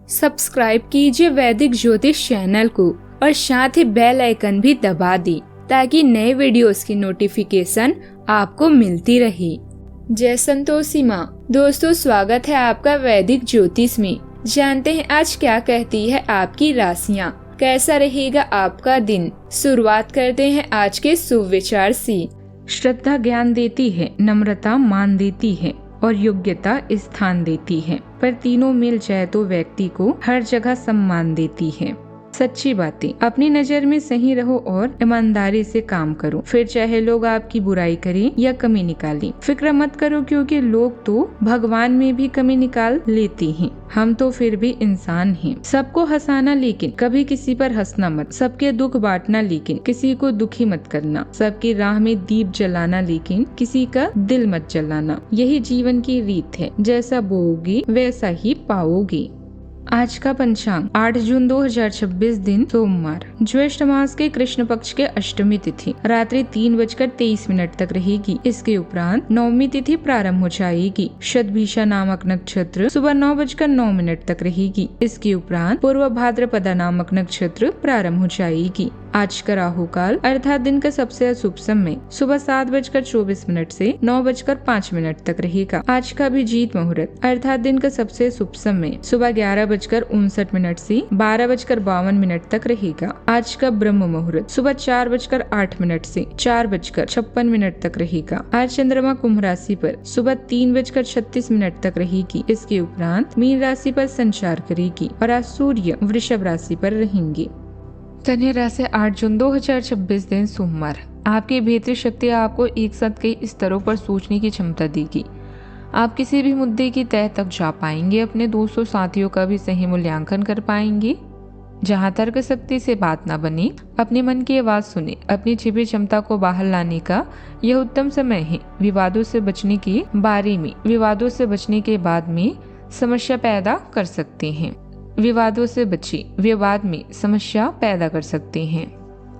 Subscribe कीजिए वैदिक ज्योतिष चैनल को और साथ ही बेल आइकन भी दबा दी ताकि नए वीडियोस की नोटिफिकेशन आपको मिलती रहे। जय संतोषी माँ। दोस्तों, स्वागत है आपका वैदिक ज्योतिष में। जानते हैं आज क्या कहती है आपकी राशियाँ, कैसा रहेगा आपका दिन। शुरुआत करते हैं आज के शुभ विचार से। श्रद्धा ज्ञान देती है, नम्रता मान देती है और योग्यता स्थान देती है, पर तीनों मिल जाए तो व्यक्ति को हर जगह सम्मान देती है। सच्ची बातें, अपनी नजर में सही रहो और ईमानदारी से काम करो, फिर चाहे लोग आपकी बुराई करें या कमी निकालें। फिक्र मत करो, क्योंकि लोग तो भगवान में भी कमी निकाल लेते हैं, हम तो फिर भी इंसान हैं। सबको हंसाना लेकिन कभी किसी पर हंसना मत, सबके दुख बांटना लेकिन किसी को दुखी मत करना, सबकी राह में दीप जलाना लेकिन किसी का दिल मत जलाना। यही जीवन की रीत है, जैसा बोओगे वैसा ही पाओगे। आज का पंचांग 8 जून 2026 दिन सोमवार, ज्येष्ठ मास के कृष्ण पक्ष के अष्टमी तिथि रात्रि 3:23 तक रहेगी। इसके उपरांत नवमी तिथि प्रारंभ हो जाएगी। शतभिषा नामक नक्षत्र सुबह 9:09 तक रहेगी। इसके उपरांत पूर्व भाद्रपदा नामक नक्षत्र प्रारंभ हो जाएगी। आज का राहु काल अर्थात दिन का सबसे अशुभ समय सुबह 7:24 से 9:05 तक रहेगा। आज का अभिजीत मुहूर्त अर्थात दिन का सबसे शुभ समय सुबह 11:59 से 12:52 तक रहेगा। आज का ब्रह्म मुहूर्त सुबह 4:08 से 4:56 तक रहेगा। आज चंद्रमा कुंभ राशि पर सुबह 3:36 तक रहेगी। इसके उपरांत मीन राशि पर संचार करेगी और आज सूर्य वृषभ राशि पर रहेंगे। कन्या राशि 8 जून 2026 दिन सोमवार, आपकी भीतरी शक्ति आपको एक साथ कई स्तरों पर सोचने की क्षमता देगी। आप किसी भी मुद्दे की तह तक जा पाएंगे, अपने दोस्तों साथियों का भी सही मूल्यांकन कर पाएंगे। जहां तर्क शक्ति से बात ना बने, अपने मन की आवाज सुने, अपनी छिपी क्षमता को बाहर लाने का यह उत्तम समय है। विवादों से बचने के बाद में समस्या पैदा कर सकते हैं। विवादों से बचे, विवाद में समस्या पैदा कर सकते हैं।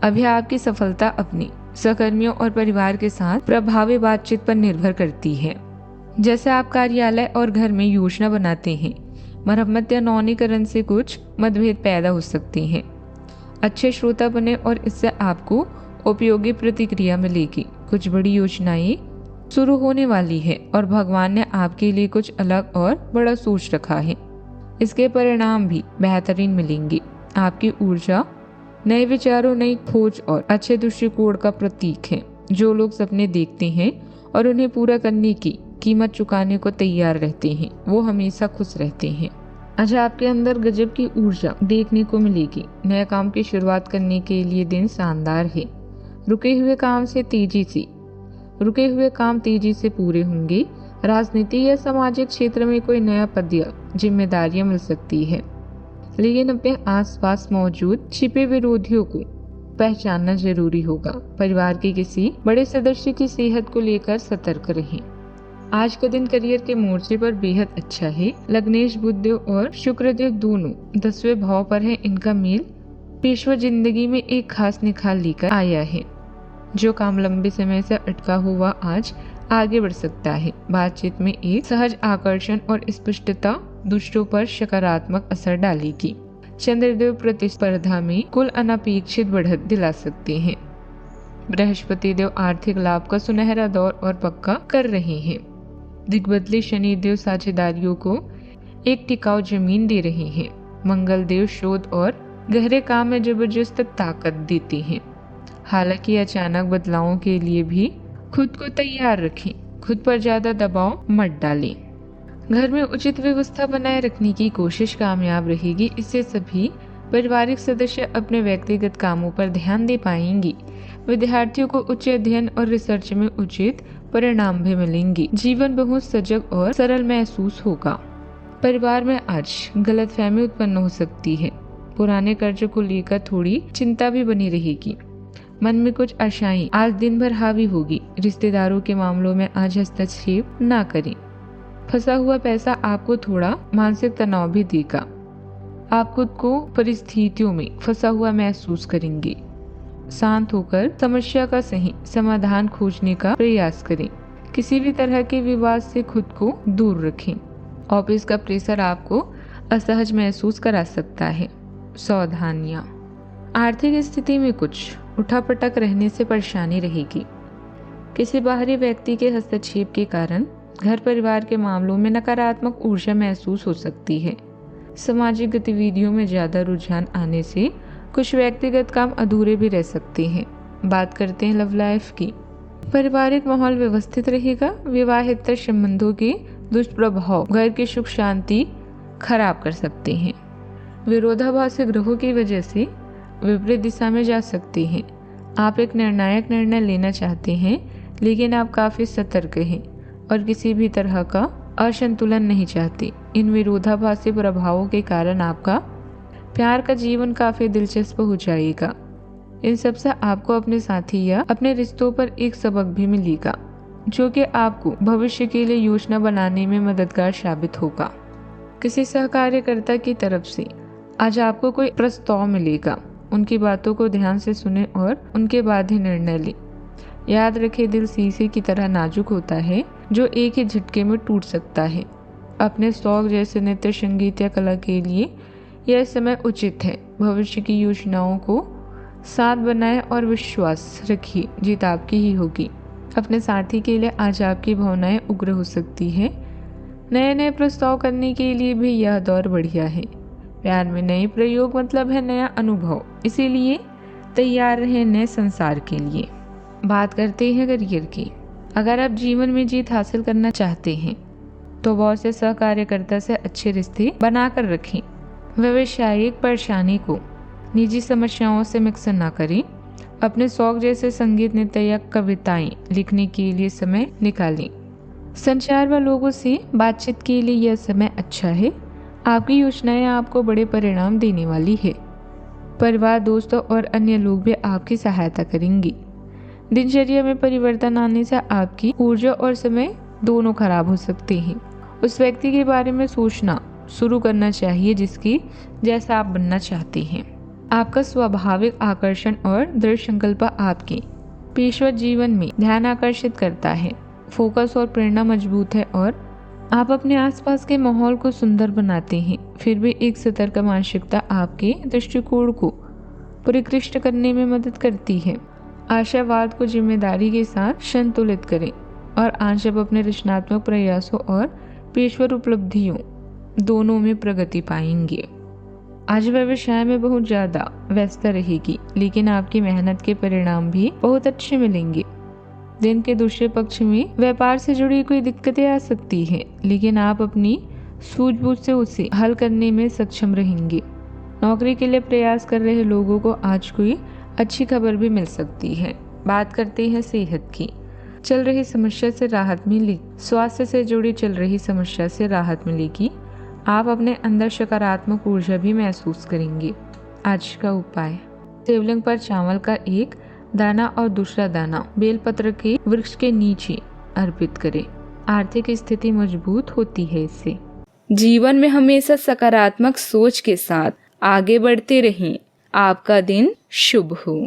अभी आपकी सफलता अपने सहकर्मियों और परिवार के साथ प्रभावी बातचीत पर निर्भर करती है। जैसे आप कार्यालय और घर में योजना बनाते हैं, मरम्मत या नवीनीकरण से कुछ मतभेद पैदा हो सकते हैं। अच्छे श्रोता बने और इससे आपको उपयोगी प्रतिक्रिया मिलेगी। कुछ बड़ी योजनाएं शुरू होने वाली है और भगवान ने आपके लिए कुछ अलग और बड़ा सोच रखा है। इसके परिणाम भी बेहतरीन मिलेंगे। आपकी ऊर्जा नए विचारों, नई खोज और अच्छे दृष्टिकोण का प्रतीक है। जो लोग सपने देखते हैं और उन्हें पूरा करने की कीमत चुकाने को तैयार रहते हैं, वो हमेशा खुश रहते हैं। आज आपके अंदर गजब की ऊर्जा देखने को मिलेगी। नए काम की शुरुआत करने के लिए दिन शानदार है। रुके हुए काम तेजी से पूरे होंगे। राजनीति या सामाजिक क्षेत्र में कोई नया पद या जिम्मेदारियां मिल सकती है, लेकिन अपने आसपास मौजूद छिपे विरोधियों को पहचानना जरूरी होगा। परिवार के किसी बड़े सदस्य की सेहत को लेकर सतर्क रहें। आज का दिन करियर के मोर्चे पर बेहद अच्छा है। लग्नेश बुधदेव और शुक्रदेव दोनों 10वें भाव पर है। इनका मेल पेशवा जिंदगी में एक खास निखार लेकर आया है। जो काम लंबे समय से अटका हुआ आज आगे बढ़ सकता है। बातचीत में एक सहज आकर्षण और स्पष्टता दूसरों पर सकारात्मक असर डालेगी। चंद्रदेव प्रतिस्पर्धा में कुल अनपेक्षित बढ़त दिला सकते हैं। बृहस्पति देव आर्थिक लाभ का सुनहरा दौर और पक्का कर रहे हैं। दिग्बदली शनिदेव साझेदारियों को एक टिकाऊ जमीन दे रहे हैं। मंगल देव शोध और गहरे काम में जबरदस्त ताकत देते हैं। हालांकि अचानक बदलावों के लिए भी खुद को तैयार रखें। खुद पर ज्यादा दबाव मत डालें। घर में उचित व्यवस्था बनाए रखने की कोशिश कामयाब रहेगी। इससे सभी पारिवारिक सदस्य अपने व्यक्तिगत कामों पर ध्यान दे पाएंगे। विद्यार्थियों को उच्च अध्ययन और रिसर्च में उचित परिणाम भी मिलेंगे। जीवन बहुत सजग और सरल महसूस होगा। परिवार में आज गलतफहमी उत्पन्न हो सकती है। पुराने कर्ज को लेकर थोड़ी चिंता भी बनी रहेगी। मन में कुछ आशाएं आज दिन भर हावी होगी। रिश्तेदारों के मामलों में आज हस्तक्षेप ना करें। फंसा हुआ पैसा आपको थोड़ा मानसिक तनाव भी देगा। आप खुद को परिस्थितियों में फंसा हुआ महसूस करेंगे। शांत होकर समस्या का सही समाधान खोजने का प्रयास करें। किसी भी तरह के विवाद से खुद को दूर रखें। ऑफिस का प्रेशर आपको असहज महसूस करा सकता है। सावधानियाँ, आर्थिक स्थिति में कुछ उठापटक रहने से परेशानी रहेगी। किसी बाहरी व्यक्ति के हस्तक्षेप के कारण घर परिवार के मामलों में नकारात्मक ऊर्जा महसूस हो सकती है। सामाजिक गतिविधियों में ज़्यादा रुझान आने से कुछ व्यक्तिगत काम अधूरे भी रह सकते हैं। बात करते हैं लव लाइफ की। पारिवारिक माहौल व्यवस्थित रहेगा। विवाहेतर संबंधों के दुष्प्रभाव घर की सुख शांति खराब कर सकते हैं। विरोधाभासी ग्रहों की वजह से विपरीत दिशा में जा सकते हैं। आप एक निर्णायक निर्णय लेना चाहते हैं, लेकिन आप काफ़ी सतर्क हैं और किसी भी तरह का असंतुलन नहीं चाहते। इन विरोधाभासी प्रभावों के कारण आपका प्यार का जीवन काफ़ी दिलचस्प हो जाएगा। इन सब से आपको अपने साथी या अपने रिश्तों पर एक सबक भी मिलेगा, जो कि आपको भविष्य के लिए योजना बनाने में मददगार साबित होगा। किसी सहकार्यकर्ता की तरफ से आज आपको कोई प्रस्ताव मिलेगा। उनकी बातों को ध्यान से सुने और उनके बाद ही निर्णय लें। याद रखें, दिल शीशे की तरह नाजुक होता है जो एक ही झटके में टूट सकता है। अपने शौक जैसे नृत्य, संगीत या कला के लिए यह समय उचित है। भविष्य की योजनाओं को साथ बनाएं और विश्वास रखिए, जीत आपकी ही होगी। अपने साथी के लिए आज आपकी भावनाएं उग्र हो सकती है। नए नए प्रस्ताव करने के लिए भी यह दौर बढ़िया है। प्यार में नए प्रयोग मतलब है नया अनुभव, इसीलिए तैयार रहें नए संसार के लिए। बात करते हैं करियर की। अगर आप जीवन में जीत हासिल करना चाहते हैं तो बहुत से सहकार्यकर्ता से अच्छे रिश्ते बनाकर रखें। व्यावसायिक परेशानी को निजी समस्याओं से मिक्स न करें। अपने शौक जैसे संगीत, नृत्य या कविताएं लिखने के लिए समय निकालें। संचार व लोगों से बातचीत के लिए यह समय अच्छा है। आपकी योजनाएं आपको बड़े परिणाम देने वाली है। परिवार, दोस्तों और अन्य लोग भी आपकी सहायता करेंगे। दिनचर्या में परिवर्तन आने से आपकी ऊर्जा और समय दोनों खराब हो सकते हैं। उस व्यक्ति के बारे में सोचना शुरू करना चाहिए जिसकी जैसा आप बनना चाहते हैं। आपका स्वाभाविक आकर्षण और दृढ़ संकल्प आपके पेशेवर जीवन में ध्यान आकर्षित करता है। फोकस और प्रेरणा मजबूत है और आप अपने आसपास के माहौल को सुंदर बनाते हैं। फिर भी एक सतर्क मानसिकता आपके दृष्टिकोण को परिष्कृत करने में मदद करती है। आशावाद को जिम्मेदारी के साथ संतुलित करें और आज आप अपने रचनात्मक प्रयासों और पेशेवर उपलब्धियों दोनों में प्रगति पाएंगे। आज व्यवसाय में बहुत ज़्यादा व्यस्त रहेगी, लेकिन आपकी मेहनत के परिणाम भी बहुत अच्छे मिलेंगे। दिन के दूसरे पक्ष में व्यापार से जुड़ी कोई दिक्कतें आ सकती हैं, लेकिन आप अपनी सूझबूझ से उसे हल करने में सक्षम रहेंगे। नौकरी के लिए प्रयास कर रहे लोगों को आज कोई अच्छी खबर भी मिल सकती है। बात करते हैं सेहत की। चल रही समस्या से राहत मिलेगी। स्वास्थ्य से जुड़ी चल रही समस्या से राहत मिलेगी। आप अपने अंदर सकारात्मक ऊर्जा भी महसूस करेंगे। आज का उपाय, शिवलिंग पर चावल का एक दाना और दूसरा दाना बेलपत्र के वृक्ष के नीचे अर्पित करें। आर्थिक स्थिति मजबूत होती है इससे। जीवन में हमेशा सकारात्मक सोच के साथ आगे बढ़ते रहें। आपका दिन शुभ हो।